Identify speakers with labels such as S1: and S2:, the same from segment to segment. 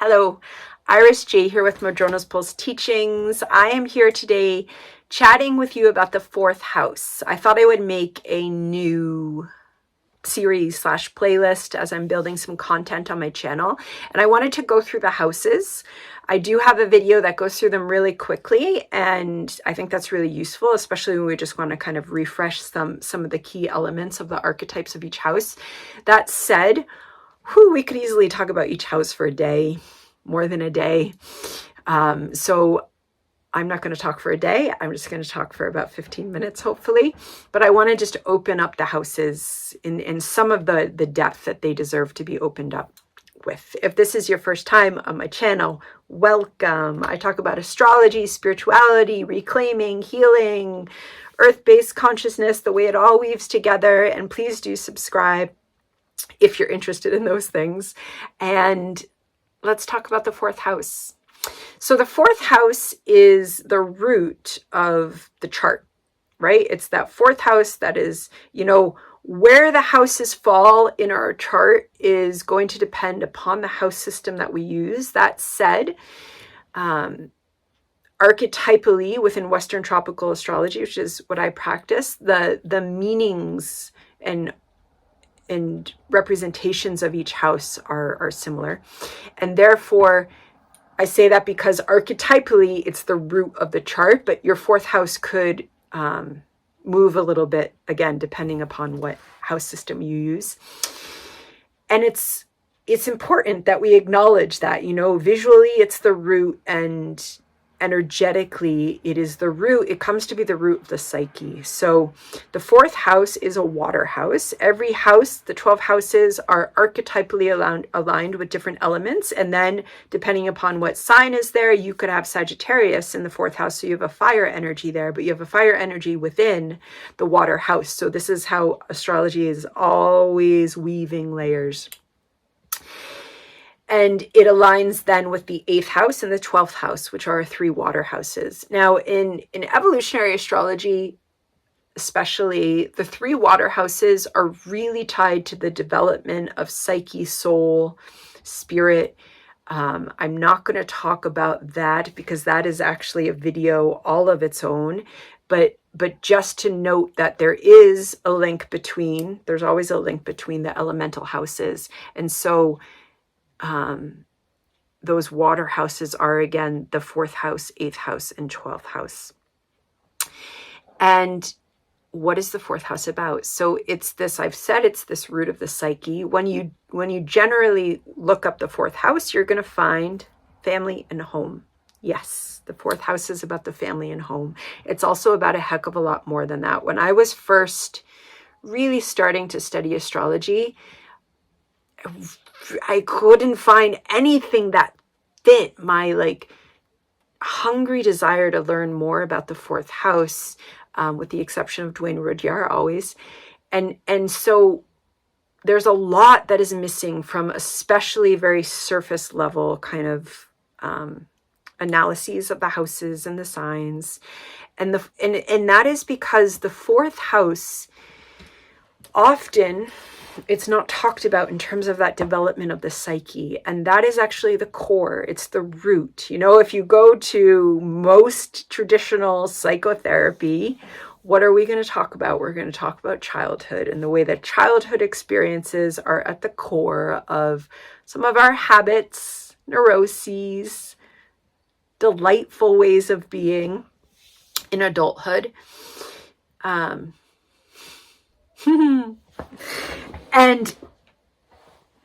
S1: Hello, Iris J here with Madrona's Pulse Teachings. I am here today chatting with you about the fourth house. I thought I would make a new series / playlist as I'm building some content on my channel, and I wanted to go through the houses. I do have a video that goes through them really quickly, and I think that's really useful, especially when we just want to kind of refresh some of the key elements of the archetypes of each house. That said, we could easily talk about each house for a day, more than a day. So I'm not going to talk for a day. I'm just going to talk for about 15 minutes, hopefully. But I want to just open up the houses in some of the depth that they deserve to be opened up with. If this is your first time on my channel, welcome. I talk about astrology, spirituality, reclaiming, healing, earth-based consciousness, the way it all weaves together. And please do subscribe if you're interested in those things. And let's talk about the fourth house. So the fourth house is the root of the chart, right? It's that fourth house that is, where the houses fall in our chart is going to depend upon the house system that we use. That said, archetypally within Western tropical astrology, which is what I practice, the meanings and representations of each house are similar. And therefore, I say that because archetypally it's the root of the chart, but your fourth house could move a little bit, again, depending upon what house system you use. And it's important that we acknowledge that, visually it's the root, and energetically it is the root. It comes to be the root of the psyche. So the fourth house is a water house. Every house, the 12 houses, are archetypally aligned with different elements. And then depending upon what sign is there, you could have Sagittarius in the fourth house. So you have a fire energy there, but you have a fire energy within the water house. So this is how astrology is always weaving layers. And it aligns then with the 8th house and the 12th house, which are 3 water houses. Now, in evolutionary astrology, especially, the 3 water houses are really tied to the development of psyche, soul, spirit. I'm not going to talk about that because that is actually a video all of its own. But just to note that there is a link between, there's always a link between the elemental houses. And so those water houses are, again, the 4th house, 8th house, and 12th house. And what is the 4th house about? So it's this, I've said it's this root of the psyche. When you generally look up the 4th house, you're going to find family and home. Yes, the 4th house is about the family and home. It's also about a heck of a lot more than that. When I was first really starting to study astrology, I couldn't find anything that fit my hungry desire to learn more about the 4th house, with the exception of Dwayne Rudyard always. And so there's a lot that is missing from especially very surface level kind of analyses of the houses and the signs. And that is because the 4th house often, it's not talked about in terms of that development of the psyche. And that is actually the core. It's the root. If you go to most traditional psychotherapy, what are we going to talk about? We're going to talk about childhood and the way that childhood experiences are at the core of some of our habits, neuroses, delightful ways of being in adulthood.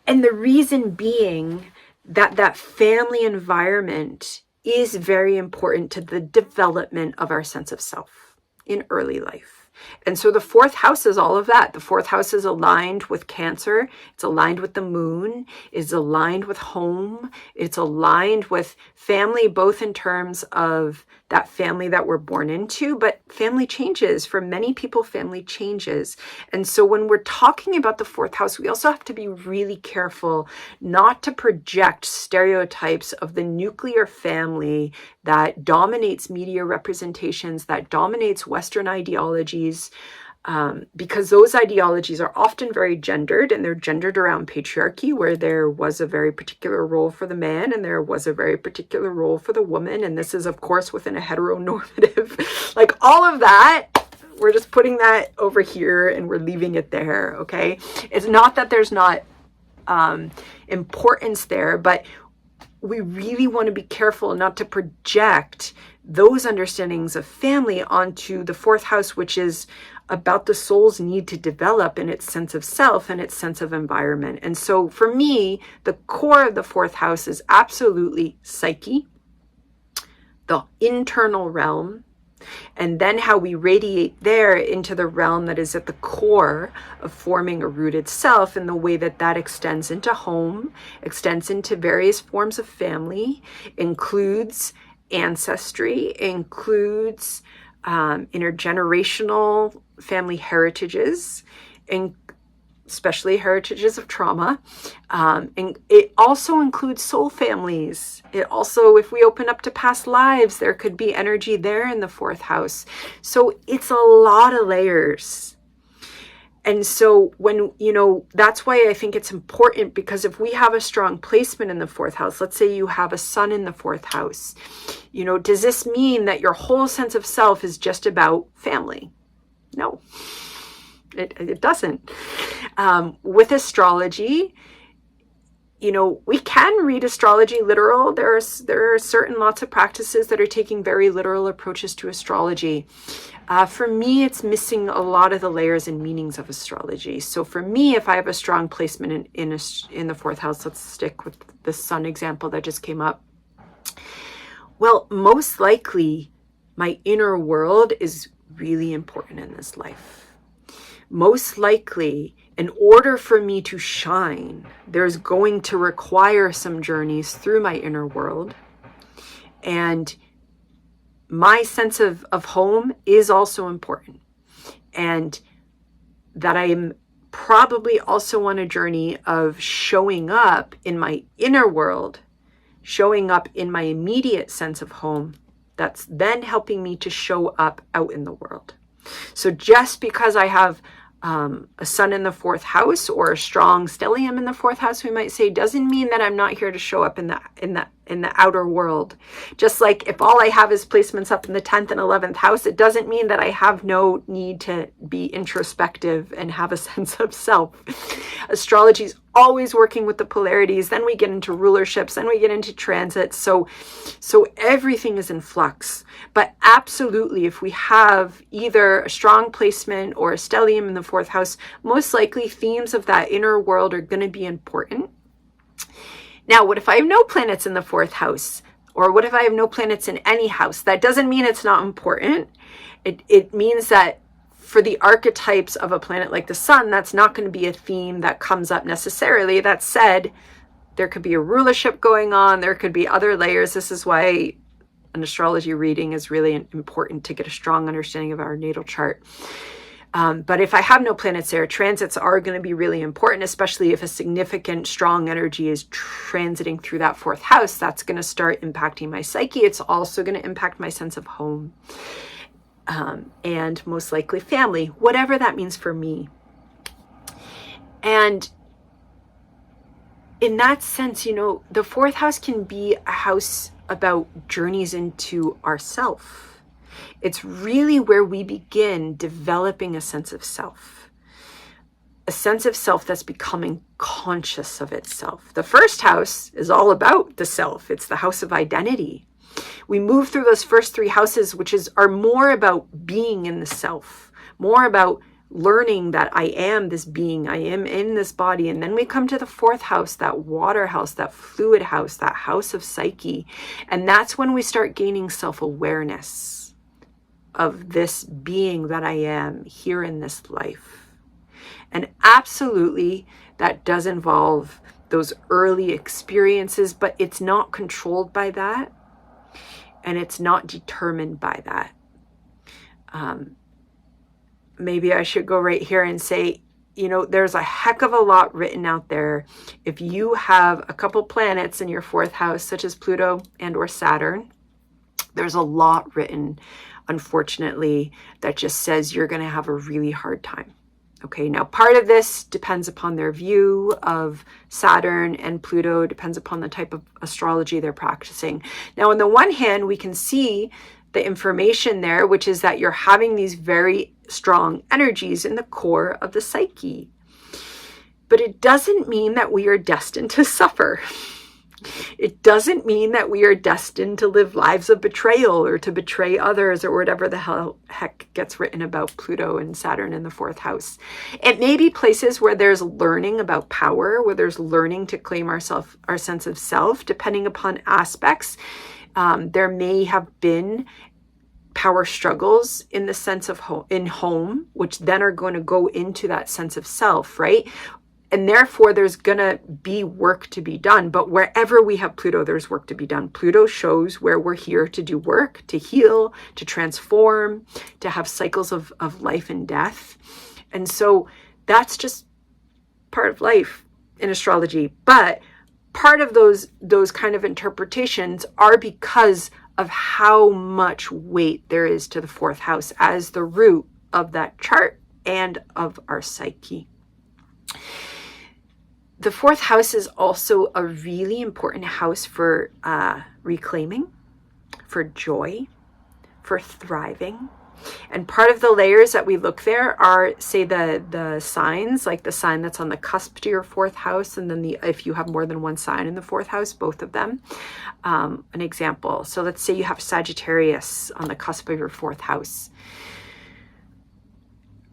S1: And the reason being that family environment is very important to the development of our sense of self in early life. And so the 4th house is all of that. The 4th house is aligned with Cancer. It's aligned with the moon. It's aligned with home. It's aligned with family, both in terms of that family that we're born into, but family changes. For many people, family changes. And so when we're talking about the 4th house, we also have to be really careful not to project stereotypes of the nuclear family that dominates media representations, that dominates Western ideologies, because those ideologies are often very gendered, and they're gendered around patriarchy, where there was a very particular role for the man and there was a very particular role for the woman. And this is, of course, within a heteronormative, like all of that, we're just putting that over here and we're leaving it there, okay? It's not that there's not importance there, but we really want to be careful not to project those understandings of family onto the fourth house, which is about the soul's need to develop in its sense of self and its sense of environment. And so for me, the core of the fourth house is absolutely psyche, the internal realm, and then how we radiate there into the realm that is at the core of forming a rooted self, and the way that that extends into home, extends into various forms of family, includes ancestry, includes intergenerational family heritages, and especially heritages of trauma. And it also includes soul families. It also, if we open up to past lives, there could be energy there in the fourth house. So it's a lot of layers. And so when, that's why I think it's important, because if we have a strong placement in the fourth house, let's say you have a sun in the fourth house, does this mean that your whole sense of self is just about family? No, it doesn't. With astrology, we can read astrology literal. There are certain lots of practices that are taking very literal approaches to astrology. For me, it's missing a lot of the layers and meanings of astrology. So for me, if I have a strong placement in the fourth house, let's stick with the sun example that just came up. Well, most likely my inner world is really important in this life. Most likely, in order for me to shine, there's going to require some journeys through my inner world. And my sense of home is also important. And that I am probably also on a journey of showing up in my inner world, showing up in my immediate sense of home. That's then helping me to show up out in the world. So just because I have a sun in the fourth house or a strong stellium in the fourth house, we might say, doesn't mean that I'm not here to show up in the outer world. Just like if all I have is placements up in the 10th and 11th house, it doesn't mean that I have no need to be introspective and have a sense of self. Astrology is always working with the polarities. Then we get into rulerships, then we get into transits. So everything is in flux. But absolutely, if we have either a strong placement or a stellium in the fourth house, most likely themes of that inner world are going to be important. Now, what if I have no planets in the fourth house? Or what if I have no planets in any house? That doesn't mean it's not important. It means that for the archetypes of a planet like the sun, that's not going to be a theme that comes up necessarily. That said, there could be a rulership going on. There could be other layers. This is why an astrology reading is really important, to get a strong understanding of our natal chart. But if I have no planets there, transits are going to be really important, especially if a significant strong energy is transiting through that fourth house. That's going to start impacting my psyche. It's also going to impact my sense of home, and most likely family, whatever that means for me. And in that sense, the fourth house can be a house about journeys into ourself. It's really where we begin developing a sense of self that's becoming conscious of itself. The first house is all about the self. It's the house of identity. We move through those first three houses, which are more about being in the self, more about learning that I am this being, I am in this body. And then we come to the fourth house, that water house, that fluid house, that house of psyche. And that's when we start gaining self-awareness of this being that I am here in this life. And absolutely, that does involve those early experiences, but it's not controlled by that. And it's not determined by that. Maybe I should go right here and say, there's a heck of a lot written out there. If you have a couple planets in your fourth house, such as Pluto and or Saturn, there's a lot written unfortunately, that just says you're going to have a really hard time. Okay, now part of this depends upon their view of Saturn and Pluto, depends upon the type of astrology they're practicing. Now, on the one hand, we can see the information there, which is that you're having these very strong energies in the core of the psyche. But it doesn't mean that we are destined to suffer. It doesn't mean that we are destined to live lives of betrayal or to betray others or whatever the heck gets written about Pluto and Saturn in the fourth house. It may be places where there's learning about power, where there's learning to claim our sense of self, depending upon aspects. There may have been power struggles in the sense of home, which then are going to go into that sense of self, right? And therefore, there's going to be work to be done. But wherever we have Pluto, there's work to be done. Pluto shows where we're here to do work, to heal, to transform, to have cycles of life and death. And so that's just part of life in astrology. But part of those kind of interpretations are because of how much weight there is to the fourth house as the root of that chart and of our psyche. The fourth house is also a really important house for reclaiming, for joy, for thriving. And part of the layers that we look there are, say, the signs, like the sign that's on the cusp to your fourth house, and then if you have more than one sign in the fourth house, both of them. An example. So let's say you have Sagittarius on the cusp of your fourth house.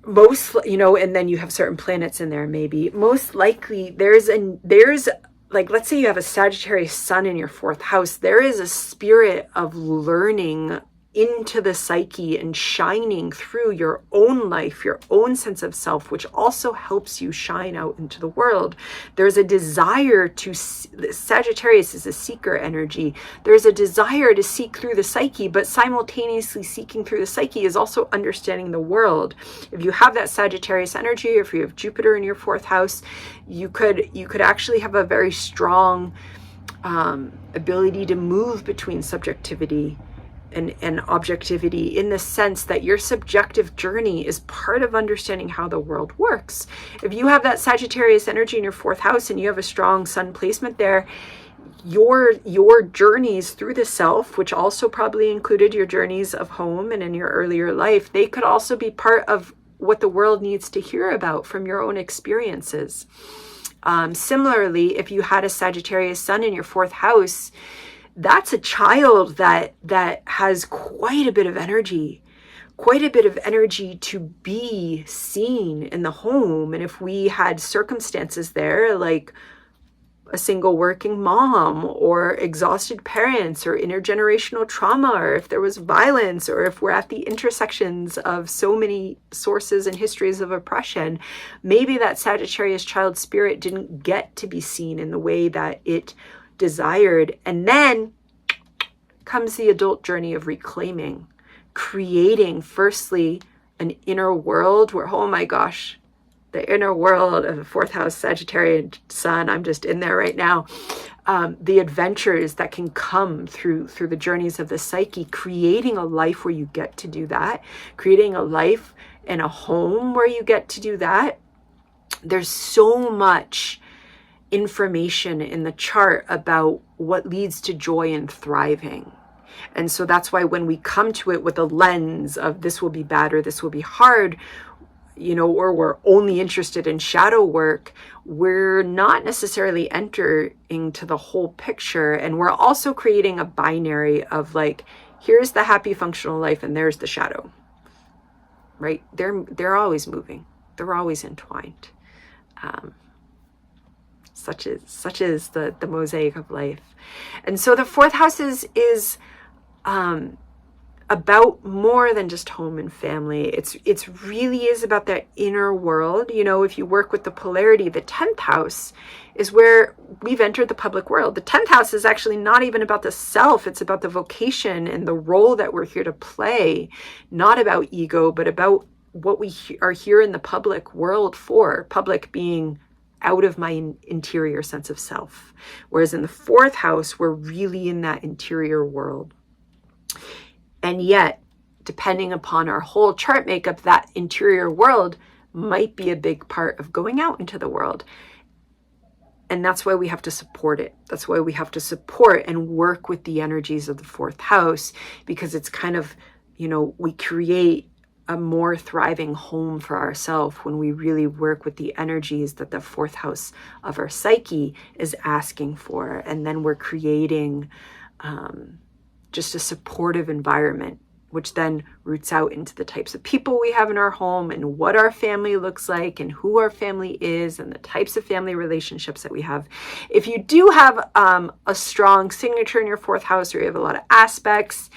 S1: And then you have certain planets in there, maybe. Most likely there's like, let's say you have a Sagittarius sun in your fourth house. There is a spirit of learning into the psyche and shining through your own life, your own sense of self, which also helps you shine out into the world. There's a desire Sagittarius is a seeker energy. There's a desire to seek through the psyche, but simultaneously seeking through the psyche is also understanding the world. If you have that Sagittarius energy, if you have Jupiter in your fourth house, you could actually have a very strong ability to move between subjectivity and objectivity, in the sense that your subjective journey is part of understanding how the world works. If you have that Sagittarius energy in your fourth house and you have a strong sun placement there, your journeys through the self, which also probably included your journeys of home and in your earlier life, they could also be part of what the world needs to hear about from your own experiences. Similarly, if you had a Sagittarius sun in your fourth house, that's a child that has quite a bit of energy to be seen in the home. And if we had circumstances there, like a single working mom or exhausted parents or intergenerational trauma, or if there was violence, or if we're at the intersections of so many sources and histories of oppression, maybe that Sagittarius child spirit didn't get to be seen in the way that it desired. And then comes the adult journey of reclaiming, creating firstly an inner world where, oh my gosh, the inner world of the fourth house Sagittarian sun, I'm just in there right now. The adventures that can come through the journeys of the psyche, creating a life where you get to do that, creating a life and a home where you get to do that. There's so much information in the chart about what leads to joy and thriving. And so that's why when we come to it with a lens of this will be bad or this will be hard, or we're only interested in shadow work, we're not necessarily entering to the whole picture. And we're also creating a binary of like, here's the happy functional life and there's the shadow, right? They're always moving. They're always entwined. Such is the mosaic of life. And so the fourth house is about more than just home and family. It's really is about that inner world. If you work with the polarity, the 10th house is where we've entered the public world. The 10th house is actually not even about the self. It's about the vocation and the role that we're here to play, not about ego, but about what we are here in the public world for. Public being out of my interior sense of self. Whereas in the fourth house, we're really in that interior world. And yet, depending upon our whole chart makeup, that interior world might be a big part of going out into the world. And that's why we have to support it. That's why we have to support and work with the energies of the fourth house, because it's kind of, you know, we create a more thriving home for ourselves when we really work with the energies that the fourth house of our psyche is asking for. And then we're creating just a supportive environment, which then roots out into the types of people we have in our home and what our family looks like and who our family is and the types of family relationships that we have. If you do have a strong signature in your fourth house, or you have a lot of aspects,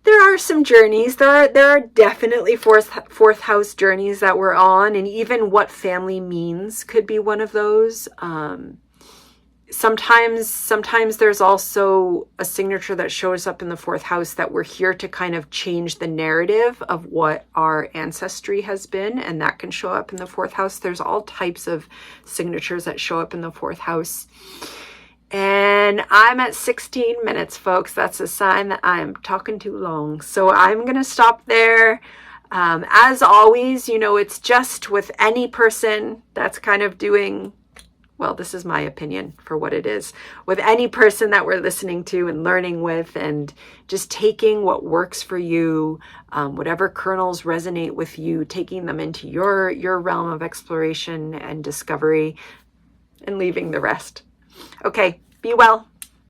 S1: there are some journeys. There are definitely fourth house journeys that we're on, and even what family means could be one of those. Sometimes there's also a signature that shows up in the fourth house that we're here to kind of change the narrative of what our ancestry has been, and that can show up in the fourth house. There's all types of signatures that show up in the fourth house. And I'm at 16 minutes, folks. That's a sign that I'm talking too long. So I'm going to stop there. As always, you know, it's just with any person that's kind of doing, well, this is my opinion for what it is, with any person that we're listening to and learning with, and just taking what works for you, whatever kernels resonate with you, taking them into your realm of exploration and discovery, and leaving the rest. Okay, be well.